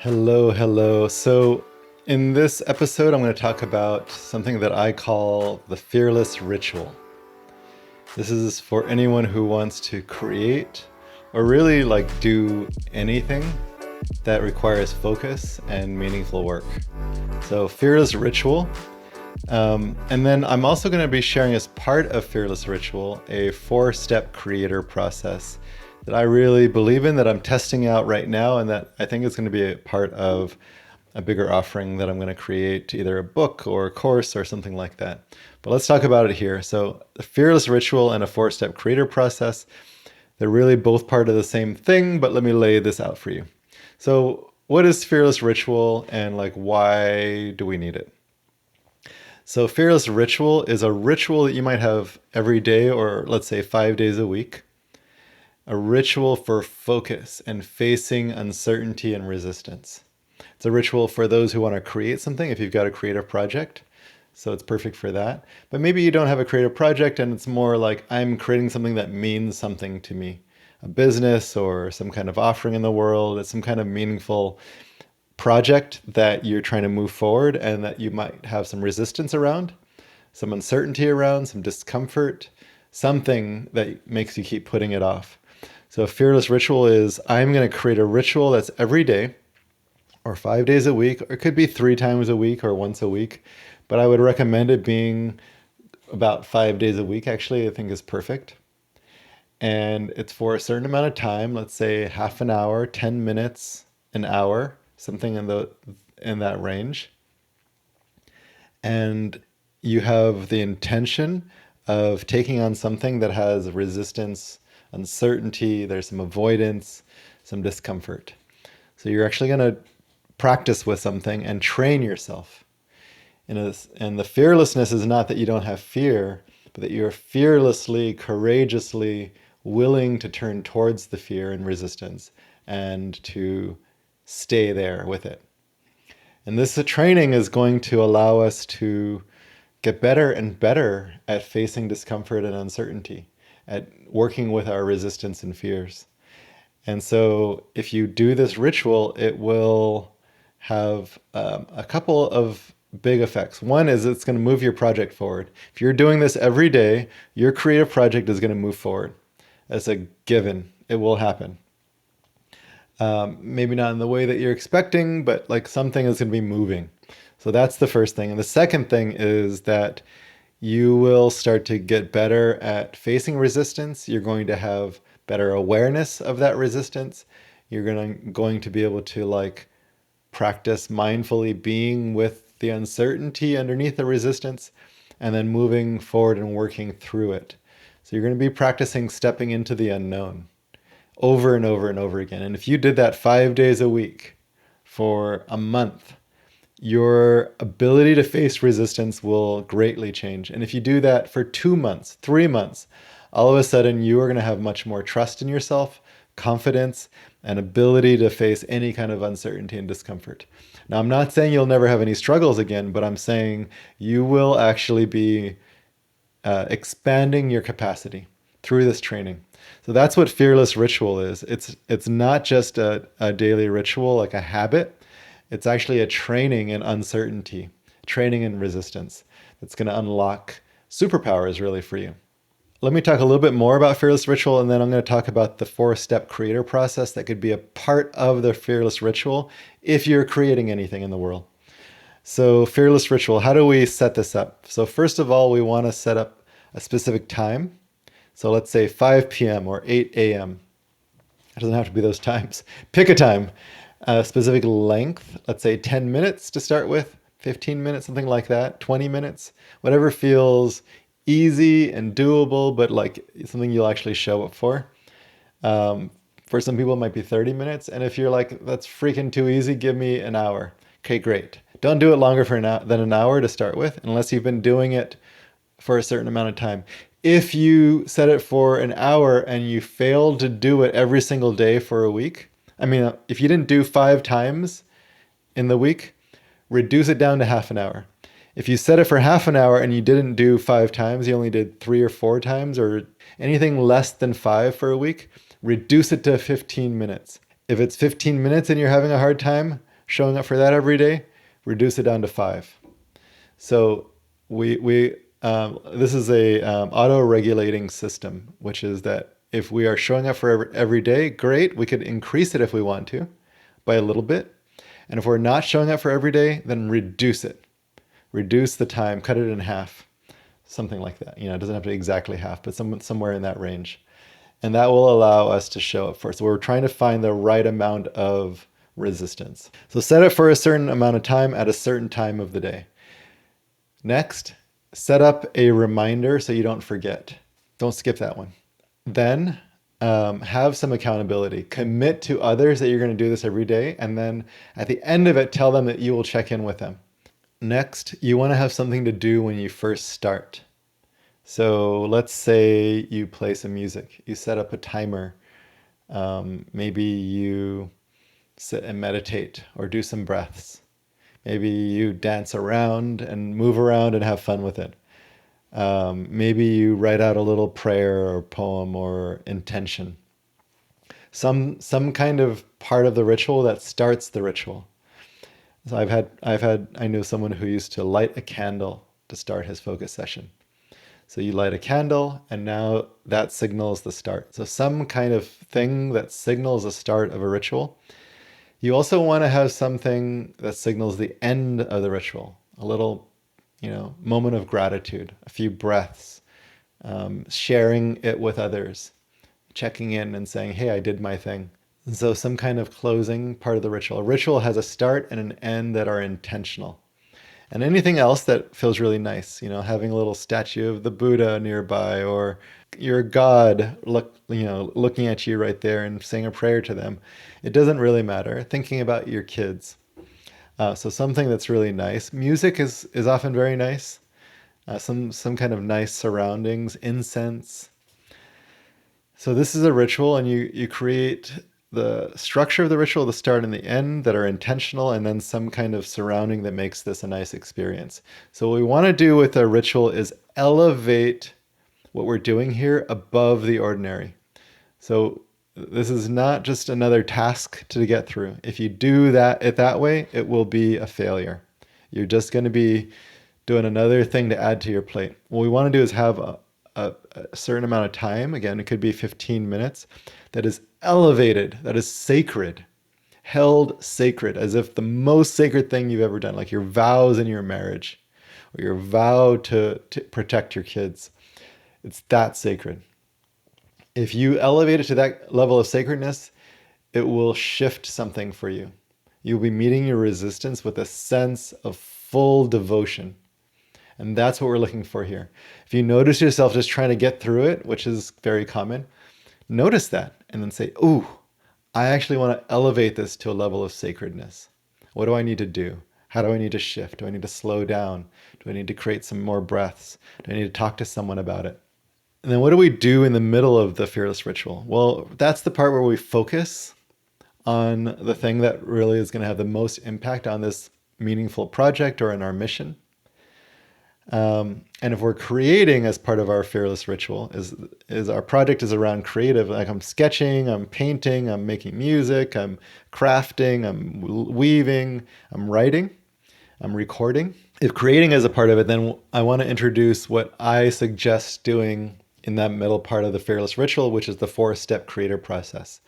Hello, hello. So, in this episode, I'm going to talk about something that I call the fearless ritual. This is for anyone who wants to create or really do anything that requires focus and meaningful work. So, fearless ritual. And then I'm also going to be sharing as part of Fearless Ritual a 4-step creator process that I really believe in, that I'm testing out right now, and that I think is going to be a part of a bigger offering that I'm going to create, either a book or a course or something like that. But let's talk about it here. So the Fearless Ritual and a 4-step creator process, they're really both part of the same thing, but let me lay this out for you. So what is Fearless Ritual, and why do we need it? So Fearless Ritual is a ritual that you might have every day, or let's say 5 days a week. A ritual for focus and facing uncertainty and resistance. It's a ritual for those who want to create something, if you've got a creative project. So it's perfect for that. But maybe you don't have a creative project and it's more like, I'm creating something that means something to me. A business or some kind of offering in the world. It's some kind of meaningful project that you're trying to move forward and that you might have some resistance around, some uncertainty around, some discomfort, something that makes you keep putting it off. So a fearless ritual is, I'm going to create a ritual that's every day or 5 days a week, or it could be 3 times a week or once a week. But I would recommend it being about 5 days a week, actually, I think is perfect. And it's for a certain amount of time, let's say half an hour, 10 minutes, an hour, something in that range. And you have the intention of taking on something that has resistance, uncertainty, there's some avoidance, some discomfort. So you're actually going to practice with something and train yourself. And the fearlessness is not that you don't have fear, but that you're fearlessly, courageously willing to turn towards the fear and resistance and to stay there with it. And this training is going to allow us to get better and better at facing discomfort and uncertainty, at working with our resistance and fears. And so if you do this ritual, it will have a couple of big effects. One is it's going to move your project forward. If you're doing this every day, your creative project is going to move forward. That's a given. It will happen. Maybe not in the way that you're expecting, but something is going to be moving. So that's the first thing. And the second thing is that you will start to get better at facing resistance. You're going to have better awareness of that resistance. You're going to be able to practice mindfully being with the uncertainty underneath the resistance, and then moving forward and working through it. So you're going to be practicing stepping into the unknown over and over and over again. And if you did that 5 days a week for a month, your ability to face resistance will greatly change. And if you do that for 2 months, 3 months, all of a sudden you are going to have much more trust in yourself, confidence, and ability to face any kind of uncertainty and discomfort. Now, I'm not saying you'll never have any struggles again, but I'm saying you will actually be expanding your capacity through this training. So that's what Fearless Ritual is. It's not just a daily ritual, like a habit. It's actually a training in uncertainty, training in resistance that's going to unlock superpowers really for you. Let me talk a little bit more about Fearless Ritual, and then I'm going to talk about the 4-step creator process that could be a part of the Fearless Ritual if you're creating anything in the world. So Fearless Ritual, how do we set this up? So first of all, we want to set up a specific time. So let's say 5 p.m. or 8 a.m. It doesn't have to be those times. Pick a time, a specific length, let's say 10 minutes to start with, 15 minutes, something like that, 20 minutes, whatever feels easy and doable, but something you'll actually show up for. For some people, it might be 30 minutes. And if you're like, that's freaking too easy, give me an hour. Okay, great. Don't do it longer than an hour to start with, unless you've been doing it for a certain amount of time. If you set it for an hour and you fail to do it every single day for a week, if you didn't do 5 times in the week, reduce it down to half an hour. If you set it for half an hour and you didn't do 5 times, you only did 3 or 4 times, or anything less than 5 for a week, reduce it to 15 minutes. If it's 15 minutes and you're having a hard time, showing up for that every day, reduce it down to 5. So we this is a auto-regulating system, which is that if we are showing up for every day, great. We could increase it if we want to by a little bit. And if we're not showing up for every day, then reduce it. Reduce the time, cut it in half, something like that. It doesn't have to be exactly half, but somewhere in that range. And that will allow us to show up for. So we're trying to find the right amount of resistance. So set it for a certain amount of time at a certain time of the day. Next, set up a reminder so you don't forget. Don't skip that one. Then have some accountability. Commit to others that you're going to do this every day. And then at the end of it, tell them that you will check in with them. Next, you want to have something to do when you first start. So let's say you play some music. You set up a timer. Maybe you sit and meditate or do some breaths. Maybe you dance around and move around and have fun with it. Maybe you write out a little prayer or poem or intention. Some kind of part of the ritual that starts the ritual. So I knew someone who used to light a candle to start his focus session. So you light a candle and now that signals the start. So some kind of thing that signals the start of a ritual. You also want to have something that signals the end of the ritual, a little, moment of gratitude, a few breaths, sharing it with others, checking in and saying, hey, I did my thing. And so some kind of closing part of the ritual. A ritual has a start and an end that are intentional. And anything else that feels really nice, having a little statue of the Buddha nearby, or your God looking at you right there and saying a prayer to them. It doesn't really matter. Thinking about your kids. So something that's really nice. Music is often very nice. Some kind of nice surroundings, incense. So this is a ritual, and you create the structure of the ritual, the start and the end, that are intentional, and then some kind of surrounding that makes this a nice experience. So what we want to do with a ritual is elevate what we're doing here above the ordinary. So this is not just another task to get through. If you do that way, it will be a failure. You're just going to be doing another thing to add to your plate. What we want to do is have a certain amount of time, again, it could be 15 minutes, that is elevated, that is sacred, held sacred, as if the most sacred thing you've ever done, like your vows in your marriage, or your vow to protect your kids. It's that sacred. If you elevate it to that level of sacredness, it will shift something for you. You'll be meeting your resistance with a sense of full devotion. And that's what we're looking for here. If you notice yourself just trying to get through it, which is very common, notice that and then say, ooh, I actually want to elevate this to a level of sacredness. What do I need to do? How do I need to shift? Do I need to slow down? Do I need to create some more breaths? Do I need to talk to someone about it? And then what do we do in the middle of the fearless ritual? Well, that's the part where we focus on the thing that really is going to have the most impact on this meaningful project or in our mission. And if we're creating as part of our fearless ritual, is our project is around creative, like I'm sketching, I'm painting, I'm making music, I'm crafting, I'm weaving, I'm writing, I'm recording. If creating is a part of it, then I want to introduce what I suggest doing in that middle part of the fearless ritual, which is the 4-step creator process.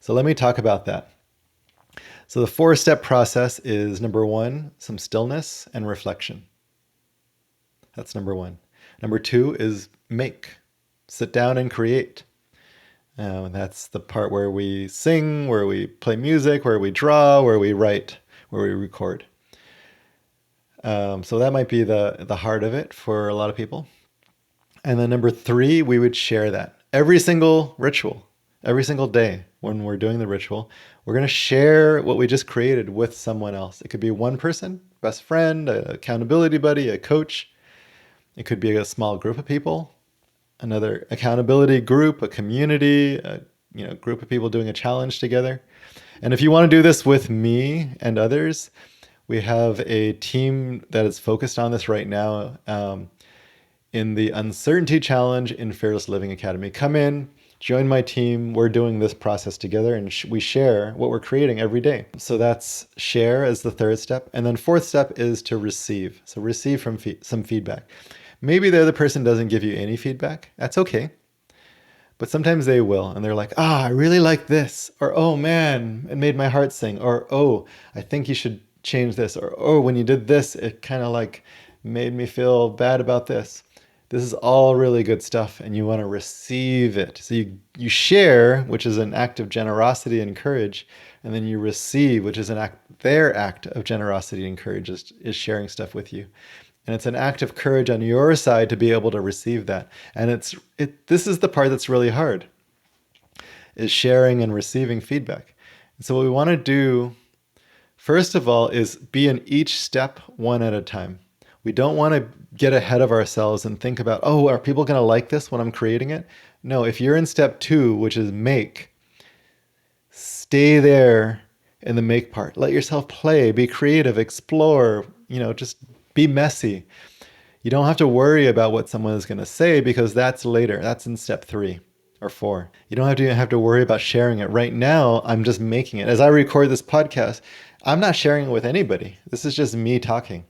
So let me talk about that. So the 4-step process is, number 1, some stillness and reflection. That's number 1. Number 2 is make. Sit down and create. That's the part where we sing, where we play music, where we draw, where we write, where we record. So that might be the heart of it for a lot of people. And then number 3, we would share that. Every single ritual, every single day when we're doing the ritual, we're going to share what we just created with someone else. It could be one person, best friend, an accountability buddy, a coach. It could be a small group of people, another accountability group, a community, a group of people doing a challenge together. And if you want to do this with me and others, we have a team that is focused on this right now in the Uncertainty Challenge in Fearless Living Academy. Come in. Join my team. We're doing this process together, and we share what we're creating every day. So that's share as the third step. And then fourth step is to receive. So receive from some feedback. Maybe the other person doesn't give you any feedback. That's okay. But sometimes they will, and they're like, I really like this, or oh man, it made my heart sing, or oh, I think you should change this, or oh, when you did this, it kind of like made me feel bad about this. This is all really good stuff, and you want to receive it. So you share, which is an act of generosity and courage, and then you receive, which is their act of generosity and courage is sharing stuff with you. And it's an act of courage on your side to be able to receive that. And this is the part that's really hard, is sharing and receiving feedback. And so what we want to do, first of all, is be in each step one at a time. We don't want to get ahead of ourselves and think about, oh, are people going to like this when I'm creating it? No, if you're in step 2, which is make, stay there in the make part. Let yourself play, be creative, explore, just be messy. You don't have to worry about what someone is going to say because that's later. That's in step 3 or 4. You don't have to worry about sharing it. Right now, I'm just making it. As I record this podcast, I'm not sharing it with anybody. This is just me talking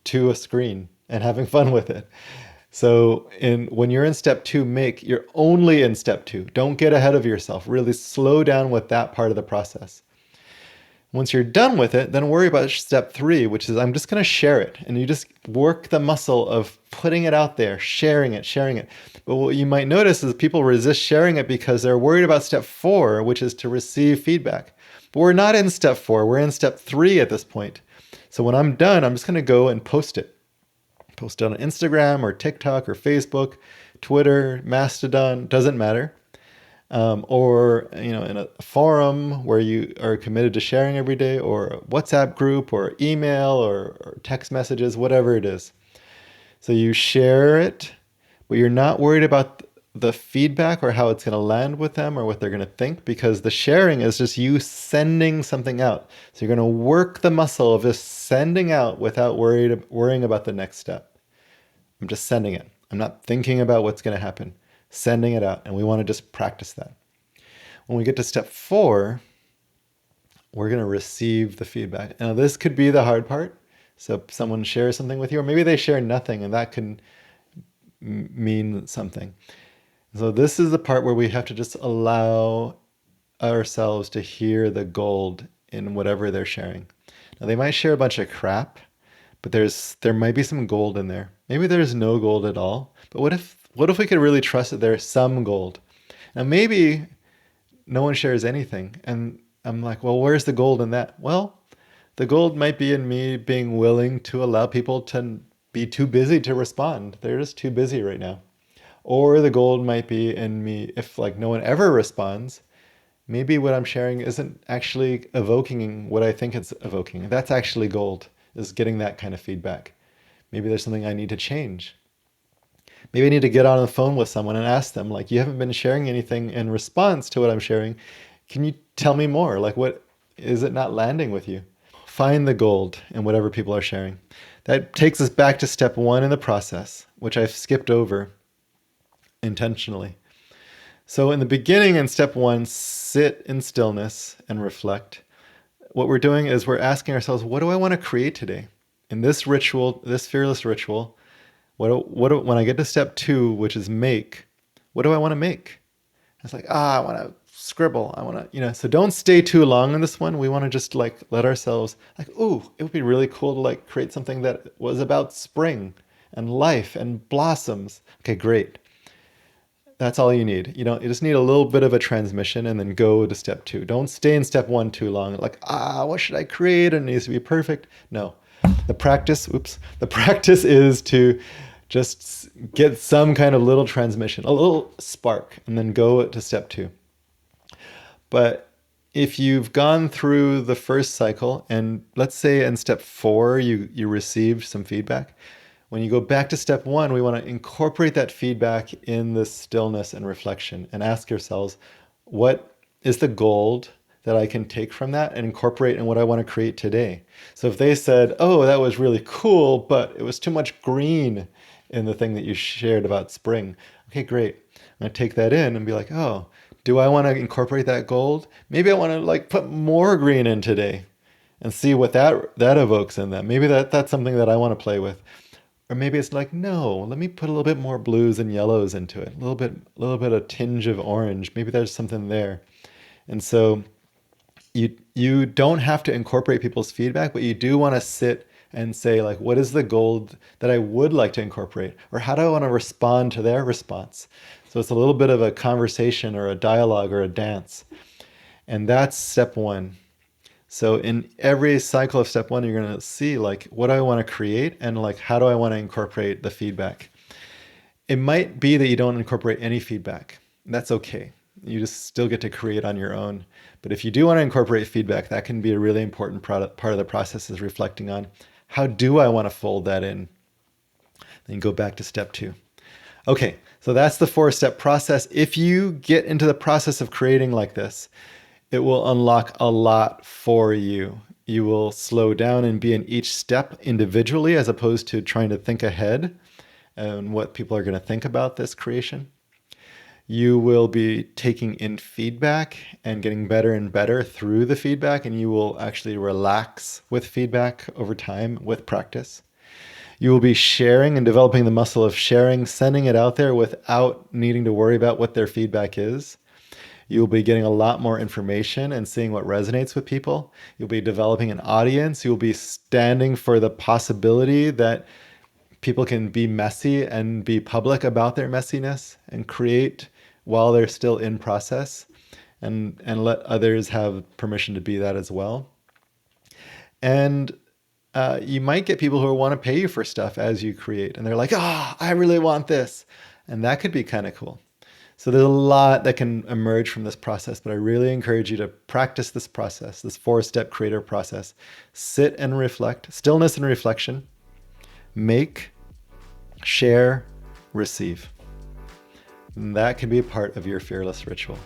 to a screen and having fun with it. So when you're in step 2, make, you're only in step 2. Don't get ahead of yourself. Really slow down with that part of the process. Once you're done with it, then worry about step 3, which is I'm just going to share it. And you just work the muscle of putting it out there, sharing it. But what you might notice is people resist sharing it because they're worried about step 4, which is to receive feedback. But we're not in step 4. We're in step 3 at this point. So when I'm done, I'm just going to go and post it. Post it on Instagram or TikTok or Facebook, Twitter, Mastodon, doesn't matter. Or in a forum where you are committed to sharing every day, or a WhatsApp group, or email, or text messages, whatever it is. So you share it, but you're not worried about the feedback or how it's going to land with them or what they're going to think, because the sharing is just you sending something out. So you're going to work the muscle of just sending out without worrying about the next step. I'm just sending it. I'm not thinking about what's going to happen. Sending it out, and we want to just practice that. When we get to step 4, we're going to receive the feedback. Now, this could be the hard part. So someone shares something with you, or maybe they share nothing, and that can mean something. So this is the part where we have to just allow ourselves to hear the gold in whatever they're sharing. Now, they might share a bunch of crap, but there might be some gold in there. Maybe there's no gold at all. But what if we could really trust that there's some gold? Now, maybe no one shares anything. And I'm like, well, where's the gold in that? Well, the gold might be in me being willing to allow people to be too busy to respond. They're just too busy right now. Or the gold might be in me, if no one ever responds, maybe what I'm sharing isn't actually evoking what I think it's evoking. That's actually gold, is getting that kind of feedback. Maybe there's something I need to change. Maybe I need to get on the phone with someone and ask them, you haven't been sharing anything in response to what I'm sharing. Can you tell me more? What is it not landing with you? Find the gold in whatever people are sharing. That takes us back to step 1 in the process, which I've skipped over intentionally. So in the beginning, in step 1, sit in stillness and reflect. What we're doing is we're asking ourselves, what do I want to create today? In this ritual, this fearless ritual, when I get to step 2, which is make, what do I want to make? It's I want to scribble. I want to, so don't stay too long in this one. We want to just let ourselves, ooh, it would be really cool to create something that was about spring and life and blossoms. Okay, great. That's all you need. You just need a little bit of a transmission and then go to step 2. Don't stay in step 1 too long. What should I create? It needs to be perfect. No, the practice is to just get some kind of little transmission, a little spark, and then go to step 2. But if you've gone through the first cycle, and let's say in step 4, you received some feedback, when you go back to step 1, we want to incorporate that feedback in the stillness and reflection and ask yourselves, what is the gold that I can take from that and incorporate in what I want to create today? So if they said, oh, that was really cool, but it was too much green in the thing that you shared about spring. Okay, great. I'm going to take that in and be like, oh, do I want to incorporate that gold? Maybe I want to like put more green in today and see what that evokes in them. Maybe that's something that I want to play with. Or maybe it's like, no, let me put a little bit more blues and yellows into it. A little bit of tinge of orange. Maybe there's something there. And so you don't have to incorporate people's feedback, but you do want to sit and say, like, what is the gold that I would like to incorporate? Or how do I want to respond to their response? So it's a little bit of a conversation or a dialogue or a dance. And that's step one. So in every cycle of step one, you're going to see like, what do I want to create? And like, how do I want to incorporate the feedback? It might be that you don't incorporate any feedback. That's okay. You just still get to create on your own. But if you do want to incorporate feedback, that can be a really important part of the process, is reflecting on, how do I want to fold that in? Then go back to step two. Okay, so that's the 4-step process. If you get into the process of creating like this, it will unlock a lot for you. You will slow down and be in each step individually, as opposed to trying to think ahead and what people are going to think about this creation. You will be taking in feedback and getting better and better through the feedback, and you will actually relax with feedback over time with practice. You will be sharing and developing the muscle of sharing, sending it out there without needing to worry about what their feedback is. You'll be getting a lot more information and seeing what resonates with people. You'll be developing an audience. You'll be standing for the possibility that people can be messy and be public about their messiness and create while they're still in process, and let others have permission to be that as well. And you might get people who want to pay you for stuff as you create, and they're like, I really want this. And that could be kind of cool. So there's a lot that can emerge from this process, but I really encourage you to practice this process, this 4-step creator process. Sit and reflect, stillness and reflection, make, share, receive. And that can be a part of your fearless ritual.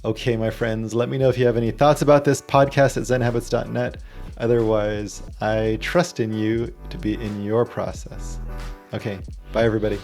Okay, my friends, let me know if you have any thoughts about this. Podcast at zenhabits.net. Otherwise, I trust in you to be in your process. Okay, bye everybody.